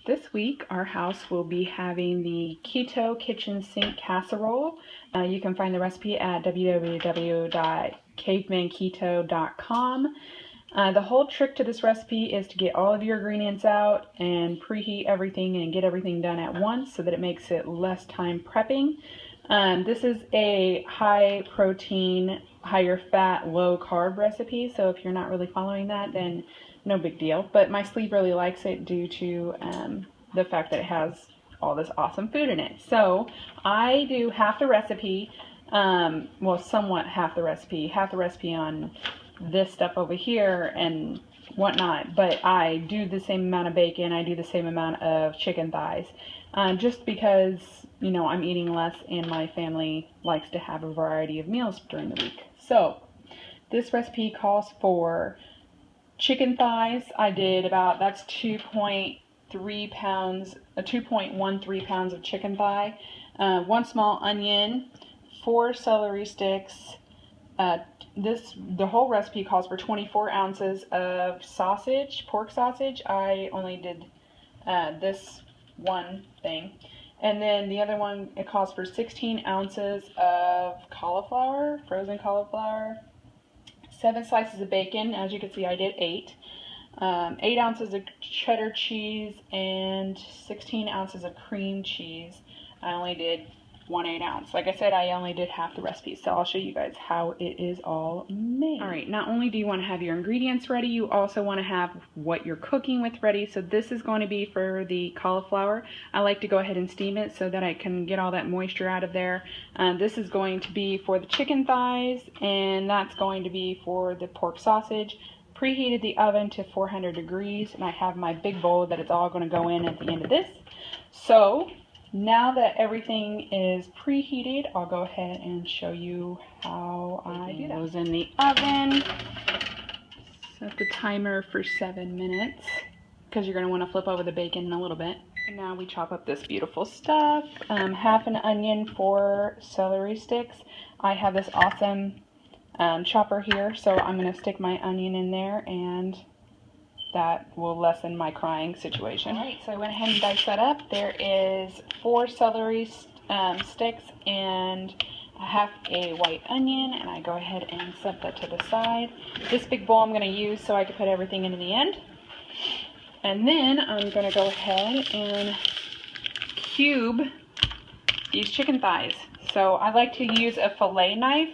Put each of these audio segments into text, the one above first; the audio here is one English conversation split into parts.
This week our house will be having the Keto kitchen sink casserole. You can find the recipe at www.cavemanketo.com. The whole trick to this recipe is to get all of your ingredients out and preheat everything and get everything done at once so that it makes it less time prepping. This is a high protein, higher fat, low carb recipe, so if you're not really following that, then no big deal. But my sleep really likes it due to the fact that it has all this awesome food in it. So I do half the recipe, well, somewhat half the recipe on this stuff over here and whatnot, but I do the same amount of bacon, I do the same amount of chicken thighs, just because, you know, I'm eating less and my family likes to have a variety of meals during the week. So this recipe calls for chicken thighs. I did about, that's 2.3 pounds, 2.13 pounds of chicken thigh, 1 small onion, 4 celery sticks. The whole recipe calls for 24 ounces of sausage, pork sausage. I only did this one thing. And then the other one, it calls for 16 ounces of cauliflower, frozen cauliflower, 7 slices of bacon. As you can see, I did 8. 8 ounces of cheddar cheese and 16 ounces of cream cheese. I only did 1/8 ounce. Like I said, I only did half the recipe, so I'll show you guys how it is all made. Alright, not only do you want to have your ingredients ready, you also want to have what you're cooking with ready. So this is going to be for the cauliflower. I like to go ahead and steam it so that I can get all that moisture out of there. This is going to be for the chicken thighs, and that's going to be for the pork sausage. Preheated the oven to 400 degrees, and I have my big bowl that it's all going to go in at the end of this. So now that everything is preheated, I'll go ahead and show you how I do that. It goes in the oven. Set the timer for 7 minutes because you're going to want to flip over the bacon in a little bit. And now we chop up this beautiful stuff. Half an onion, 4 celery sticks. I have this awesome chopper here, so I'm going to stick my onion in there, and that will lessen my crying situation. Alright, so I went ahead and diced that up. There is 4 celery sticks and half a white onion, and I go ahead and set that to the side. This big bowl I'm going to use so I can put everything in the end. And then I'm going to go ahead and cube these chicken thighs. So I like to use a fillet knife.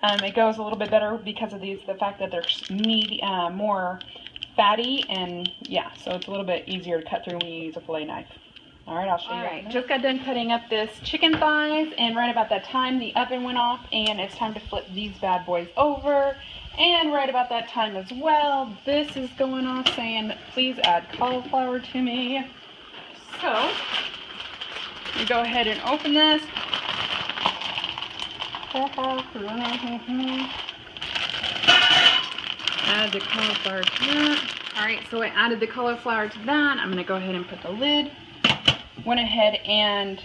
It goes a little bit better because of the fact that they're more fatty, and yeah, so it's a little bit easier to cut through when you use a fillet knife. Alright, I'll show you. Alright, just got done cutting up this chicken thighs, and right about that time the oven went off, and it's time to flip these bad boys over. And right about that time as well, this is going off saying, please add cauliflower to me. So, we go ahead and open this. Add the cauliflower to that. Alright, so I added the cauliflower to that. I'm going to go ahead and put the lid. Went ahead and,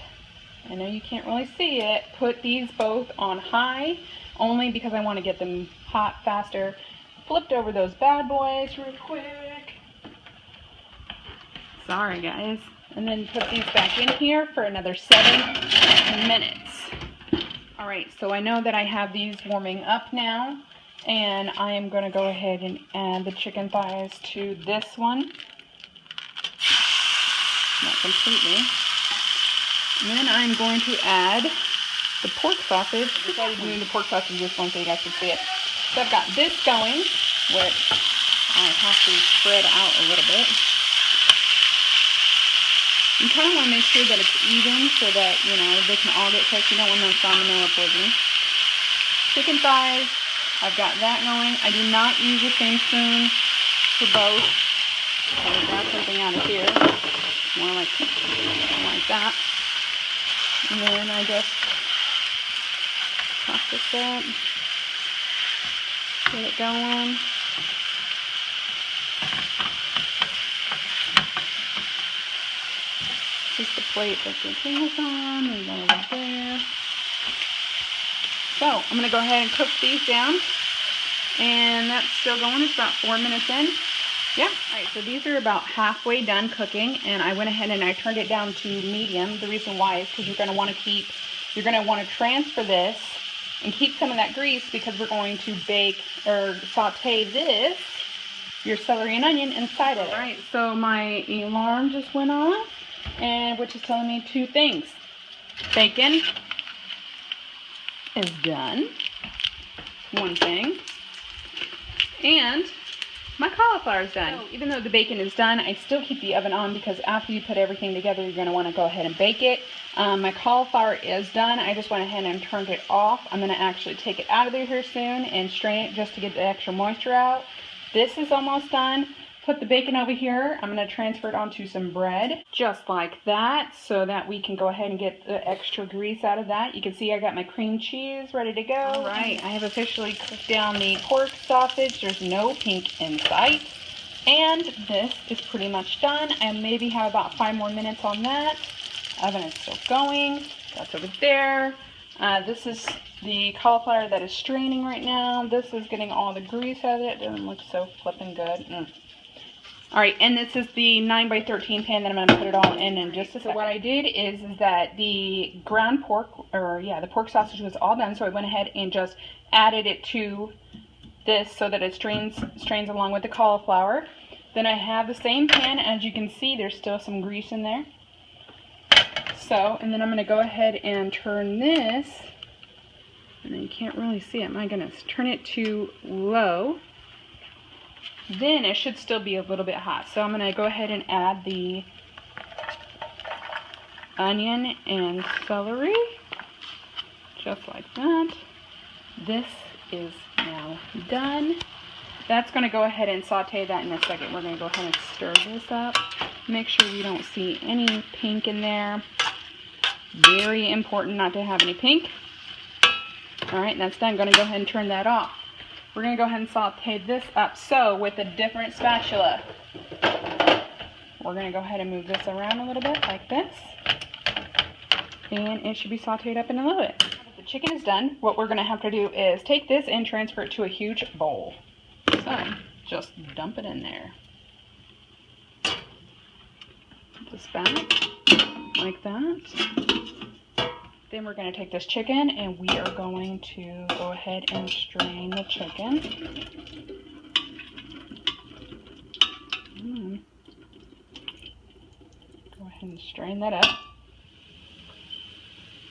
I know you can't really see it, put these both on high, only because I want to get them hot faster. Flipped over those bad boys real quick. Sorry guys. And then put these back in here for another 7 minutes. Alright, so I know that I have these warming up now, and I am going to go ahead and add the chicken thighs to this one. Not completely. And then I'm going to add the pork sausage. I decided to do the pork sausage this one so you guys can see it. So I've got this going, which I have to spread out a little bit. You kind of want to make sure that it's even so that, you know, they can all get cooked. You don't want no salmonella poisoning. Chicken thighs, I've got that going. I do not use the same spoon for both. So I grab something out of here. More like that. And then I just toss this up. Get it going. Just the plate that the thing was on, and then over there. So I'm going to go ahead and cook these down, and that's still going. It's about 4 minutes in. Yeah. All right, so these are about halfway done cooking, and I went ahead and I turned it down to medium. The reason why is because you're going to want to transfer this and keep some of that grease, because we're going to bake or saute this, your celery and onion, inside of it. All right, so my alarm just went off, and which is telling me two things. Bacon is done, one thing, and my cauliflower is done. So even though the bacon is done, I still keep the oven on, because after you put everything together, you're going to want to go ahead and bake it. My cauliflower is done. I just went ahead and turned it off. I'm going to actually take it out of there here soon and strain it just to get the extra moisture out. This is almost done. Put the bacon over here. I'm going to transfer it onto some bread, just like that, so that we can go ahead and get the extra grease out of that. You can see I got my cream cheese ready to go. All right, I have officially cooked down the pork sausage. There's no pink in sight. And this is pretty much done. I maybe have about 5 more minutes on that. Oven is still going. That's over there. This is the cauliflower that is straining right now. This is getting all the grease out of it. It doesn't look so flipping good. Alright, and this is the 9x13 pan that I'm going to put it all in just a second. So what I did is that the ground pork, the pork sausage was all done, so I went ahead and just added it to this so that it strains along with the cauliflower. Then I have the same pan. As you can see, there's still some grease in there. So, and then I'm going to go ahead and turn this, and you can't really see it, my goodness, turn it to low. Then it should still be a little bit hot. So I'm going to go ahead and add the onion and celery, just like that. This is now done. That's going to go ahead and saute that in a second. We're going to go ahead and stir this up. Make sure we don't see any pink in there. Very important not to have any pink. Alright, that's done. I'm going to go ahead and turn that off. We're going to go ahead and saute this up. So, with a different spatula, we're going to go ahead and move this around a little bit like this. And it should be sauteed up in a little bit. The chicken is done. What we're going to have to do is take this and transfer it to a huge bowl. So, just dump it in there. Put this back like that. Then we're going to take this chicken and we are going to go ahead and strain the chicken. Go ahead and strain that up.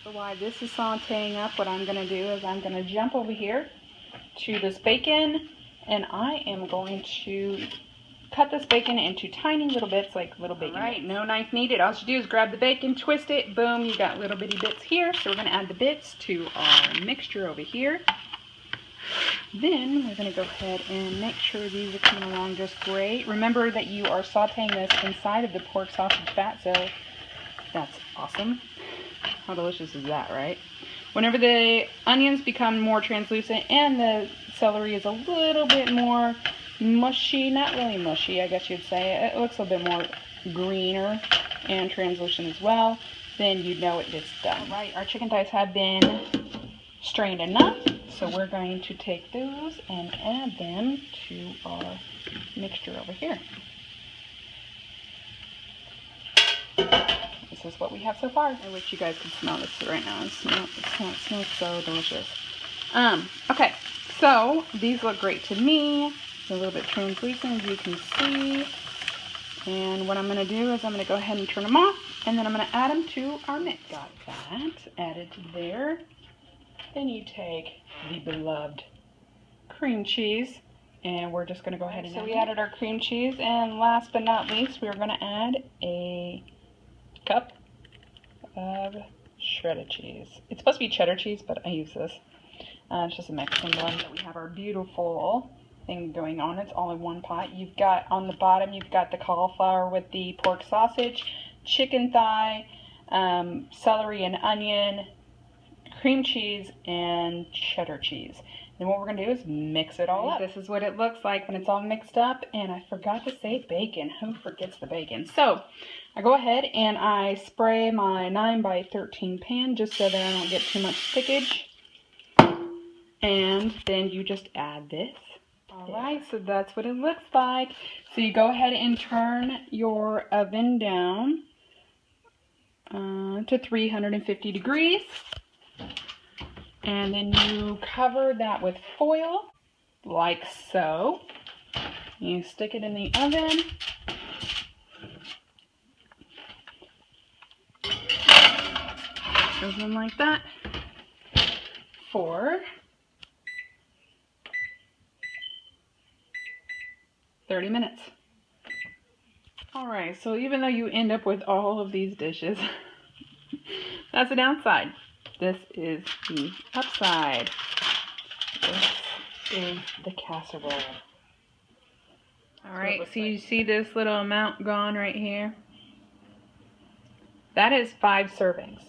So while this is sauteing up, what I'm going to do is I'm going to jump over here to this bacon, and I am going to cut this bacon into tiny little bits, like little bacon. Alright, no knife needed. All you do is grab the bacon, twist it, boom, you got little bitty bits here. So we're going to add the bits to our mixture over here. Then we're going to go ahead and make sure these are coming along just great. Remember that you are sauteing this inside of the pork sausage fat, so that's awesome. How delicious is that, right? Whenever the onions become more translucent and the celery is a little bit more mushy, not really mushy, I guess you'd say, it looks a bit more greener and translucent as well, then you know it's done. Alright, our chicken thighs have been strained enough, so we're going to take those and add them to our mixture over here. This is what we have so far. I wish you guys could smell this right now. It smells so delicious. Okay, so these look great to me. A little bit translucent, as you can see. And what I'm going to do is I'm going to go ahead and turn them off, and then I'm going to add them to our mix. Got that added to there. Then you take the beloved cream cheese, and we're just going to go ahead and add it. So we added our cream cheese, and last but not least, we're going to add a cup of shredded cheese. It's supposed to be cheddar cheese, but I use this. It's just a Mexican blend. We have our beautiful thing going on. It's all in one pot. You've got on the bottom, you've got the cauliflower with the pork sausage, chicken thigh, celery and onion, cream cheese, and cheddar cheese. Then what we're going to do is mix it all up. This is what it looks like when it's all mixed up. And I forgot to say bacon. Who forgets the bacon? So I go ahead and I spray my 9x13 pan just so that I don't get too much stickage. And then you just add this. Alright, so that's what it looks like. So you go ahead and turn your oven down to 350 degrees. And then you cover that with foil, like so. You stick it in the oven. Goes in like that for 30 minutes. Alright, so even though you end up with all of these dishes, that's the downside. This is the upside. This is the casserole. Alright, so you see this little amount gone right here? That is 5 servings.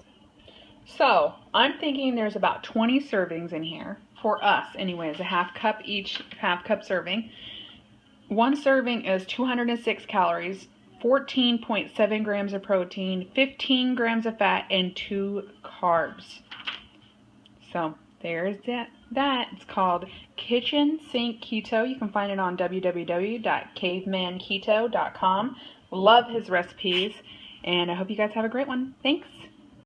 So, I'm thinking there's about 20 servings in here, for us anyways, a half cup each, half cup serving. One serving is 206 calories, 14.7 grams of protein, 15 grams of fat, and 2 carbs. So, there's that. It's called Kitchen Sink Keto. You can find it on www.cavemanketo.com. Love his recipes, and I hope you guys have a great one. Thanks.